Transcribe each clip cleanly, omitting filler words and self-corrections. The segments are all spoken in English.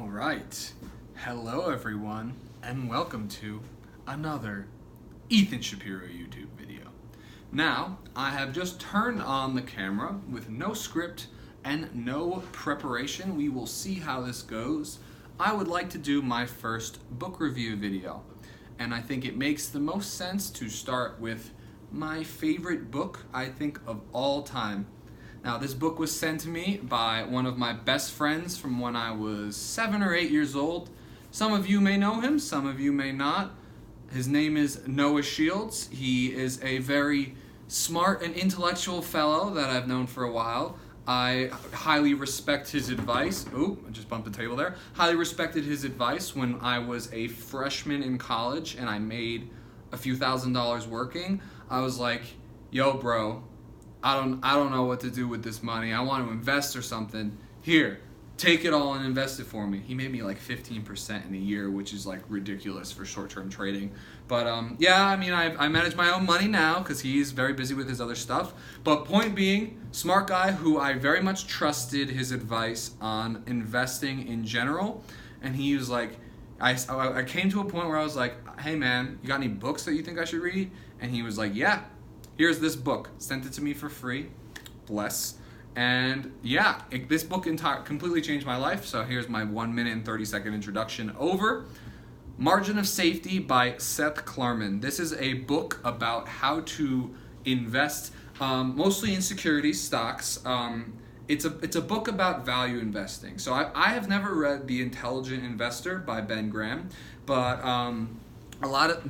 All right. Hello, everyone, and welcome to another Ethan Shapiro YouTube video. Now, I have just turned on the camera with no script and no preparation. We will see how this goes. I would like to do my first book review video, and I think it makes the most sense to start with my favorite book, I think, of all time. Now, this book was sent to me by one of my best friends from when I was 7 or 8 years old. Some of you may know him, some of you may not. His name is Noah Shields. He is a very smart and intellectual fellow that I've known for a while. I highly respect his advice. Oh, I just bumped the table there. Highly respected his advice when I was a freshman in college and I made a few $1,000s working. I was like, yo, bro, I don't know what to do with this money. I want to invest or something. Here, take it all and invest it for me. He made me like 15% in a year, which is like ridiculous for short-term trading. But yeah, I mean, I manage my own money now because he's very busy with his other stuff. But point being, smart guy who I very much trusted his advice on investing in general. And he was like, I came to a point where I was like, hey man, you got any books that you think I should read? And he was like, yeah. Here's this book. Sent it to me for free. Bless. And yeah, this book completely changed my life. So here's my 1 minute and 30-second introduction over. Margin of Safety by Seth Klarman. This is a book about how to invest mostly in securities, stocks. It's a book about value investing. So I have never read The Intelligent Investor by Ben Graham, but a lot of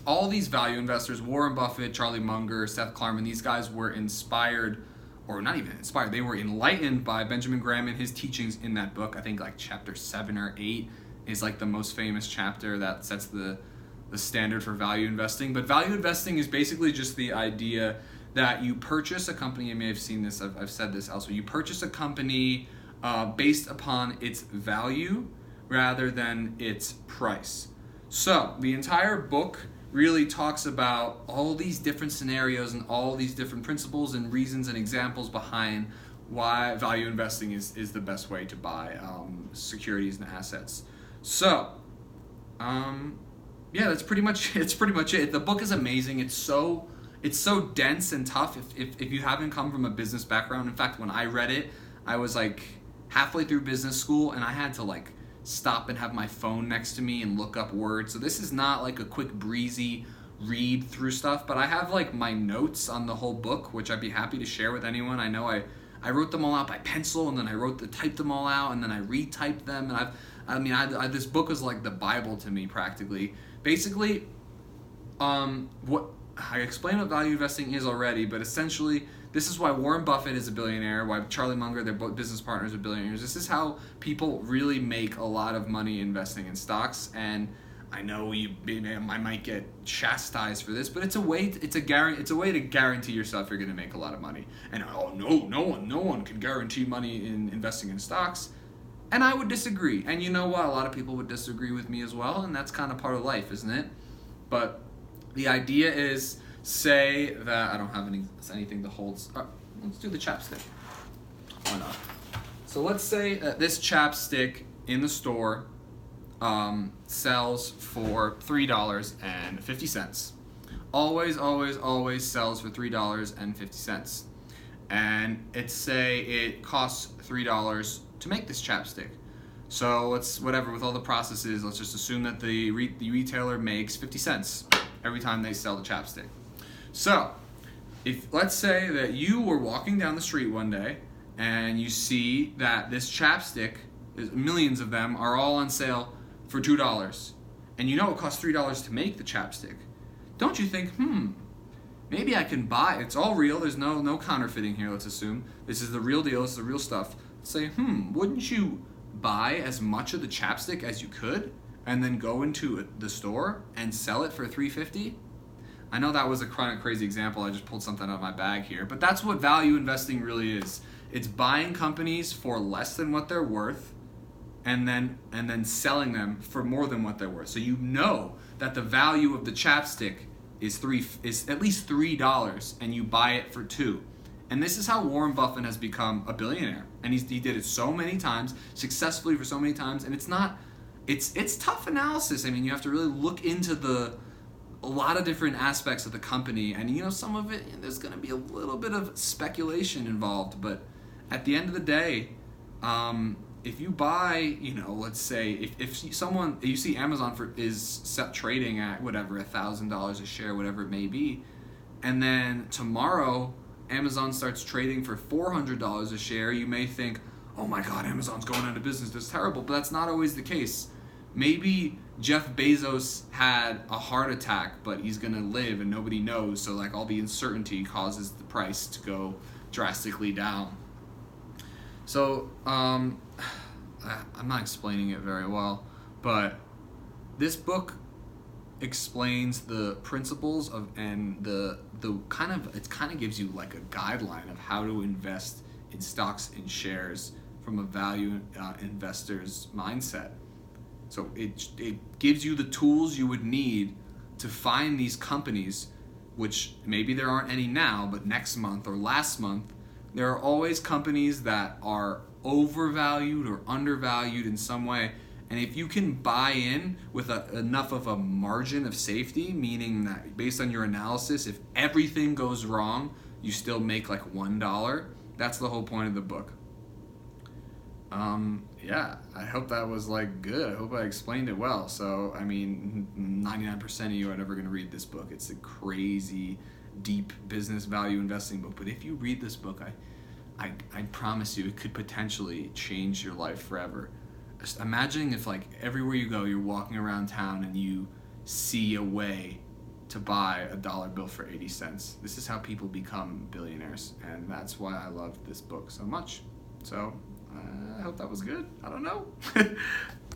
all these value investors, Warren Buffett, Charlie Munger, Seth Klarman, these guys were inspired, or not even inspired, they were enlightened by Benjamin Graham and his teachings in that book. I think like chapter 7 or 8 is like the most famous chapter that sets the standard for value investing. But value investing is basically just the idea that you purchase a company. You may have seen this, I've said this elsewhere. You purchase a company based upon its value rather than its price. So the entire book really talks about all these different scenarios and all these different principles and reasons and examples behind why value investing is the best way to buy securities and assets. So, yeah, it's pretty much it. The book is amazing. It's so dense and tough. If you haven't come from a business background, in fact, when I read it, I was like halfway through business school and I had to like stop and have my phone next to me and look up words. So this is not like a quick breezy read through stuff, but I have like my notes on the whole book, which I'd be happy to share with anyone. I know I wrote them all out by pencil, and then I typed them all out, and then I retyped them, and this book was like the Bible to me practically. Basically, what I explained what value investing is already, but essentially this is why Warren Buffett is a billionaire, why Charlie Munger, their business partners, are billionaires. This is how people really make a lot of money investing in stocks. And I know I might get chastised for this, but it's a way to guarantee yourself you're going to make a lot of money. And no one can guarantee money in investing in stocks. And I would disagree. And you know what? A lot of people would disagree with me as well, and that's kind of part of life, isn't it? But the idea is, say that I don't have anything that holds. Let's do the chapstick. Why not? So let's say that this chapstick in the store sells for $3.50. Always sells for $3.50. And it costs $3 to make this chapstick. So with all the processes, let's just assume that the retailer makes 50 cents every time they sell the chapstick. So, let's say that you were walking down the street one day and you see that this chapstick, millions of them, are all on sale for $2. And you know it costs $3 to make the chapstick. Don't you think, maybe I can buy it. It's all real. There's no counterfeiting here, let's assume. This is the real deal. This is the real stuff. Say, wouldn't you buy as much of the chapstick as you could and then go into the store and sell it for $3.50? I know that was a kind of crazy example. I just pulled something out of my bag here. But that's what value investing really is. It's buying companies for less than what they're worth and then selling them for more than what they're worth. So you know that the value of the chapstick is at least $3 and you buy it for $2. And this is how Warren Buffett has become a billionaire. And he did it so many times, successfully for so many times. And it's tough analysis. I mean, you have to really look into a lot of different aspects of the company. And, some of it, there's going to be a little bit of speculation involved. But at the end of the day, if you buy, let's say, if you see Amazon is set trading at whatever, $1,000 a share, whatever it may be, and then tomorrow Amazon starts trading for $400 a share, you may think, oh my God, Amazon's going out of business, that's terrible. But that's not always the case. Maybe Jeff Bezos had a heart attack, but he's gonna live and nobody knows, so like all the uncertainty causes the price to go drastically down. So, I'm not explaining it very well, but this book explains the principles of and the kind of gives you like a guideline of how to invest in stocks and shares from a value investor's mindset. So it gives you the tools you would need to find these companies, which maybe there aren't any now, but next month or last month, there are always companies that are overvalued or undervalued in some way. And if you can buy in with enough of a margin of safety, meaning that based on your analysis, if everything goes wrong, you still make like $1, that's the whole point of the book. Yeah, I hope that was like good. I hope I explained it well. So, I mean, 99% of you are never going to read this book. It's a crazy, deep business value investing book. But if you read this book, I promise you it could potentially change your life forever. Just imagining if like everywhere you go, you're walking around town and you see a way to buy a dollar bill for 80 cents. This is how people become billionaires. And that's why I loved this book so much. So I hope that was good. I don't know.